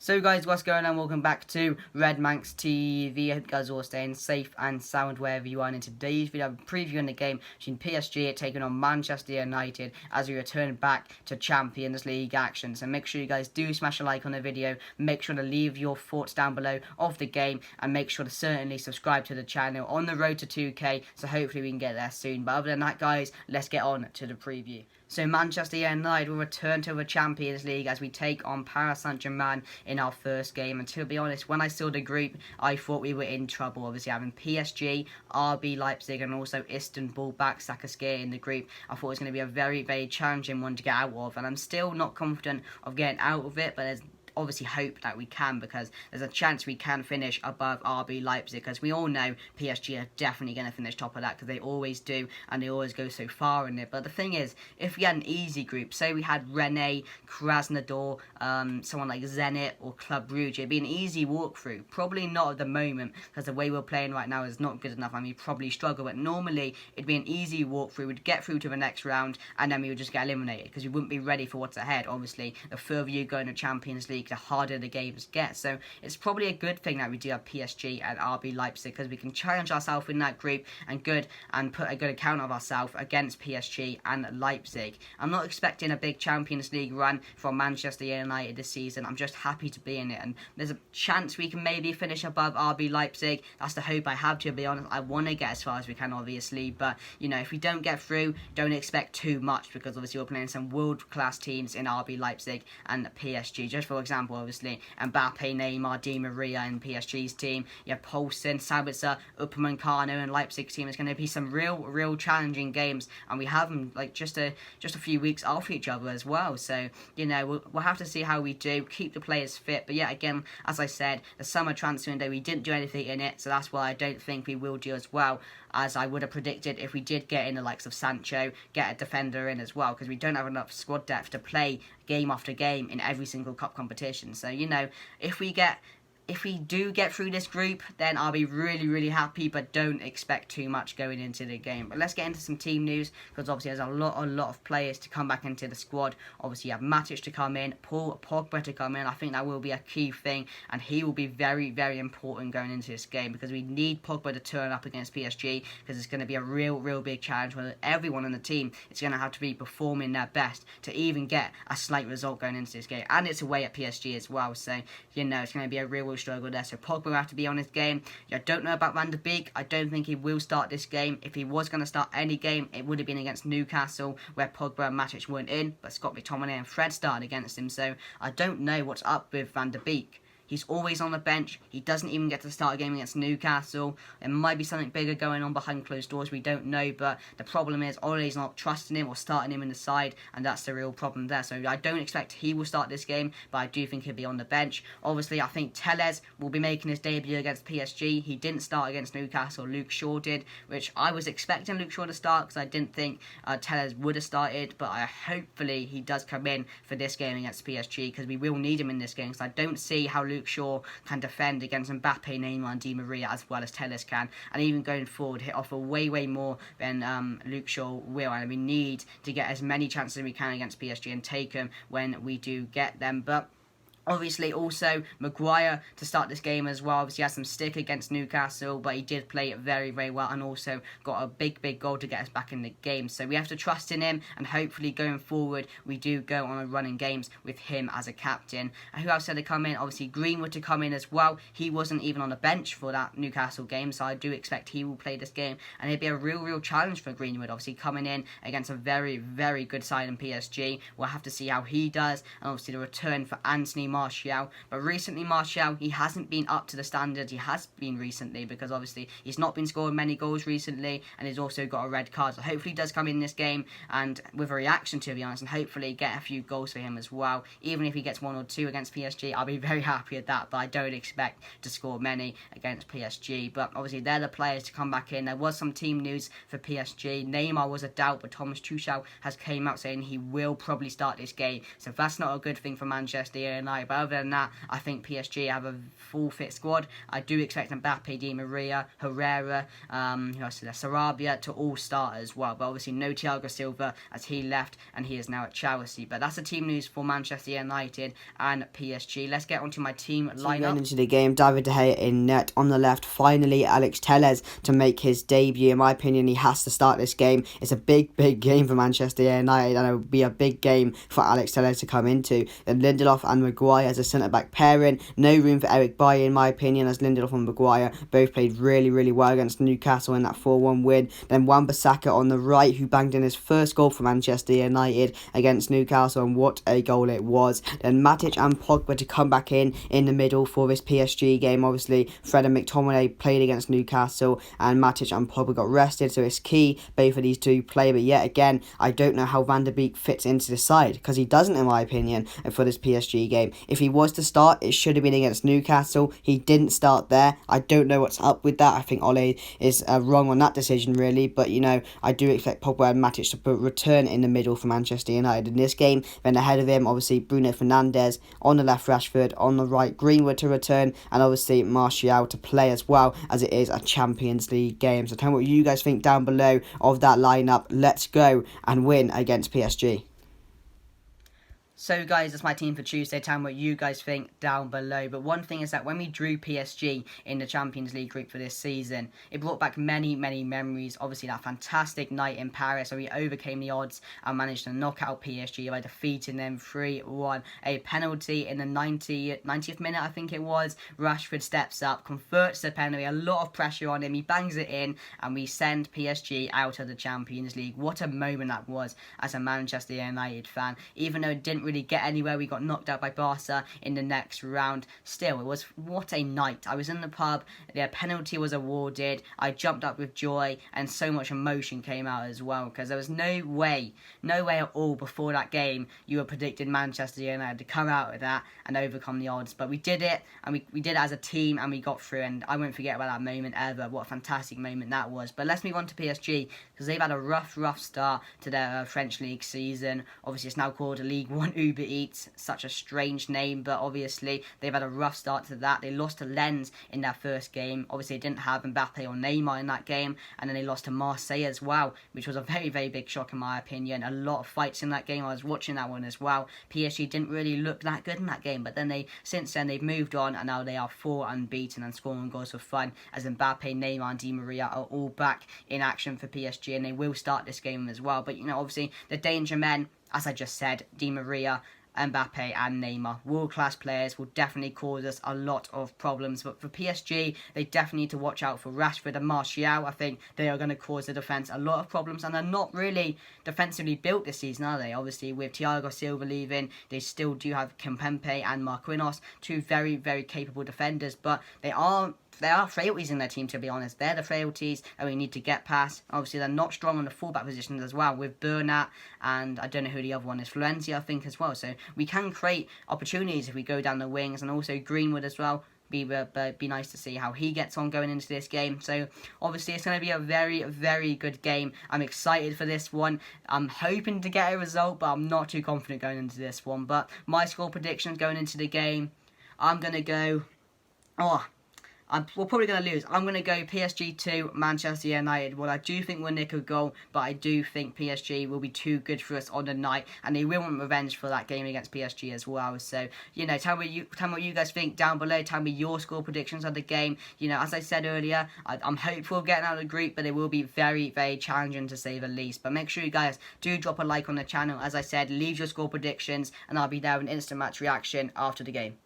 So guys, what's going on? Welcome back to Red Manx TV. I hope you guys are all staying safe and sound wherever you are. And in today's video, I'm previewing the game between PSG taking on Manchester United as we return back to Champions League action. So make sure you guys do smash a like on the video. Make sure to leave your thoughts down below of the game. And make sure to certainly subscribe to the channel on the road to 2K. So hopefully we can get there soon. But other than that guys, let's get on to the preview. So Manchester United will return to the Champions League as we take on Paris Saint-Germain in our first game. And to be honest, when I saw the group, I thought we were in trouble. Obviously having PSG, RB Leipzig and also Istanbul Başakşehir in the group, I thought it was going to be a very, very challenging one to get out of. And I'm still not confident of getting out of it, but there's obviously hope that we can, because there's a chance we can finish above RB Leipzig, because we all know PSG are definitely going to finish top of that, because they always do and they always go so far in it. But the thing is, if we had an easy group, say we had Rennes, Krasnodar, someone like Zenit or Club Brugge, it'd be an easy walkthrough. Probably not at the moment, because the way we're playing right now is not good enough and we probably struggle, but normally it'd be an easy walkthrough. We'd get through to the next round and then we would just get eliminated, because we wouldn't be ready for what's ahead. Obviously the further you go in the Champions League, the harder the games get. So it's probably a good thing that we do have PSG and RB Leipzig, because we can challenge ourselves in that group and put a good account of ourselves against PSG and Leipzig. I'm not expecting a big Champions League run from Manchester United this season. I'm just happy to be in it, and there's a chance we can maybe finish above RB Leipzig. That's the hope I have, to be honest. I want to get as far as we can, obviously, but you know, if we don't get through, don't expect too much, because obviously we're playing some world-class teams in RB Leipzig and PSG. Just for example, obviously Mbappe, Neymar, Di Maria in PSG's team. You have Poulsen, Sabitzer, Upamecano and Leipzig's team. It's going to be some real challenging games, and we have them like just a few weeks off each other as well. So you know, we'll have to see how we do. Keep the players fit, but yeah, again, as I said, the summer transfer window, we didn't do anything in it, so that's why I don't think we will do as well as I would have predicted if we did get in the likes of Sancho, get a defender in as well, because we don't have enough squad depth to play game after game in every single cup competition. So you know, if we do get through this group, then I'll be really happy, but don't expect too much going into the game. But let's get into some team news, because obviously there's a lot of players to come back into the squad. Obviously you have Matic to come in, Paul Pogba to come in. I think that will be a key thing, and he will be very important going into this game, because we need Pogba to turn up against PSG, because it's going to be a real big challenge where everyone on the team is going to have to be performing their best to even get a slight result going into this game, and it's away at PSG as well. So you know, it's going to be a real struggle there. So Pogba will have to be on his game. I don't know about Van der Beek. I don't think he will start this game. If he was going to start any game, it would have been against Newcastle, where Pogba and Matic weren't in, but Scott McTominay and Fred started against him. So I don't know what's up with Van der Beek. He's always on the bench. He doesn't even get to start a game against Newcastle. There might be something bigger going on behind closed doors. We don't know. But the problem is Ole's not trusting him or starting him in the side. And that's the real problem there. So I don't expect he will start this game. But I do think he'll be on the bench. Obviously, I think Telles will be making his debut against PSG. He didn't start against Newcastle. Luke Shaw did. Which I was expecting Luke Shaw to start, because I didn't think Telles would have started. But hopefully he does come in for this game against PSG, because we will need him in this game. Because I don't see how Luke Shaw can defend against Mbappe, Neymar and Di Maria as well as Telles can, and even going forward hit off way more than Luke Shaw will, and we need to get as many chances as we can against PSG and take them when we do get them. But obviously, also Maguire to start this game as well. Obviously, he has some stick against Newcastle, but he did play it very well, and also got a big goal to get us back in the game. So we have to trust in him, and hopefully going forward, we do go on a run in games with him as a captain. And who else said to come in? Obviously, Greenwood to come in as well. He wasn't even on the bench for that Newcastle game, so I do expect he will play this game, and it'd be a real challenge for Greenwood. Obviously, coming in against a very good side in PSG. We'll have to see how he does, and obviously the return for Anthony Martial. But recently Martial, he hasn't been up to the standards he has been recently, because obviously he's not been scoring many goals recently, and he's also got a red card. So hopefully he does come in this game and with a reaction, to be honest, and hopefully get a few goals for him as well. Even if he gets 1 or 2 against PSG, I'll be very happy at that, but I don't expect to score many against PSG. But obviously they're the players to come back in. There was some team news for PSG. Neymar was a doubt, but Thomas Tuchel has came out saying he will probably start this game. So that's not a good thing for Manchester United. United. But other than that, I think PSG have a full fit squad. I do expect Mbappe, Di Maria, Herrera, who else is there? Sarabia to all start as well. But obviously no Thiago Silva, as he left and he is now at Chelsea. But that's the team news for Manchester United and PSG. Let's get onto my team lineup. Going into the game, David De Gea in net. On the left, finally Alex Telles to make his debut. In my opinion, he has to start this game. It's a big game for Manchester United, and it will be a big game for Alex Telles to come into. Then Lindelof and Maguire as a centre-back pairing. No room for Eric Bailly, in my opinion, as Lindelof and Maguire both played really well against Newcastle in that 4-1 win. Then Wan-Bissaka on the right, who banged in his first goal for Manchester United against Newcastle, and what a goal it was. Then Matic and Pogba to come back in the middle for this PSG game. Obviously, Fred and McTominay played against Newcastle, and Matic and Pogba got rested, so it's key both of these two play. But yet again, I don't know how Van der Beek fits into the side, because he doesn't, in my opinion, for this PSG game. If he was to start, it should have been against Newcastle. He didn't start there. I don't know what's up with that. I think Ole is wrong on that decision, really. But, you know, I do expect Pogba and Matic to return in the middle for Manchester United in this game. Then ahead of him, obviously, Bruno Fernandes. On the left, Rashford. On the right, Greenwood to return. And obviously, Martial to play as well, as it is a Champions League game. So tell me what you guys think down below of that lineup. Let's go and win against PSG. So guys, that's my team for Tuesday. Tell me what you guys think down below. But one thing is that when we drew PSG in the Champions League group for this season, it brought back many memories. Obviously that fantastic night in Paris where we overcame the odds and managed to knock out PSG by defeating them 3-1. A penalty in the 90th minute, I think it was. Rashford steps up, converts the penalty, a lot of pressure on him, he bangs it in, and we send PSG out of the Champions League. What a moment that was as a Manchester United fan. Even though it didn't really get anywhere, we got knocked out by Barca in the next round. Still, it was what a night. I was in the pub, the penalty was awarded, I jumped up with joy, and so much emotion came out as well, because there was no way at all before that game you were predicting Manchester United to come out of that and overcome the odds. But we did it, and we did it as a team, and we got through, and I won't forget about that moment ever. What a fantastic moment that was. But let's move on to PSG, because they've had a rough start to their French League season. Obviously, it's now called a League One Uber Eats, such a strange name, but obviously they've had a rough start to that. They lost to Lens in their first game. Obviously, they didn't have Mbappe or Neymar in that game, and then they lost to Marseille as well, which was a very big shock in my opinion. A lot of fights in that game. I was watching that one as well. PSG didn't really look that good in that game, but then since then they've moved on, and now they are 4 unbeaten and scoring goals for fun, as Mbappe, Neymar and Di Maria are all back in action for PSG, and they will start this game as well. But you know, obviously the danger men, as I just said, Di Maria, Mbappe and Neymar, world-class players, will definitely cause us a lot of problems. But for PSG, they definitely need to watch out for Rashford and Martial. I think they are going to cause the defence a lot of problems, and they're not really defensively built this season, are they? Obviously, with Thiago Silva leaving, they still do have Kimpembe and Marquinhos, two very capable defenders, but there are frailties in their team, to be honest. They're the frailties that we need to get past. Obviously, they're not strong on the fullback positions as well, with Bernat, and I don't know who the other one is, Florenzi, I think, as well. So we can create opportunities if we go down the wings, and also Greenwood as well. Be nice to see how he gets on going into this game. So obviously it's going to be a very good game. I'm excited for this one. I'm hoping to get a result, but I'm not too confident going into this one. But my score predictions going into the game, I'm going to go... we're probably going to lose. I'm going to go PSG 2, Manchester United. Well, I do think we'll nick a goal, but I do think PSG will be too good for us on the night, and they will want revenge for that game against PSG as well. So, you know, tell me what you guys think down below. Tell me your score predictions of the game. You know, as I said earlier, I'm hopeful of getting out of the group, but it will be very challenging to say the least. But make sure you guys do drop a like on the channel. As I said, leave your score predictions, and I'll be there with an instant match reaction after the game.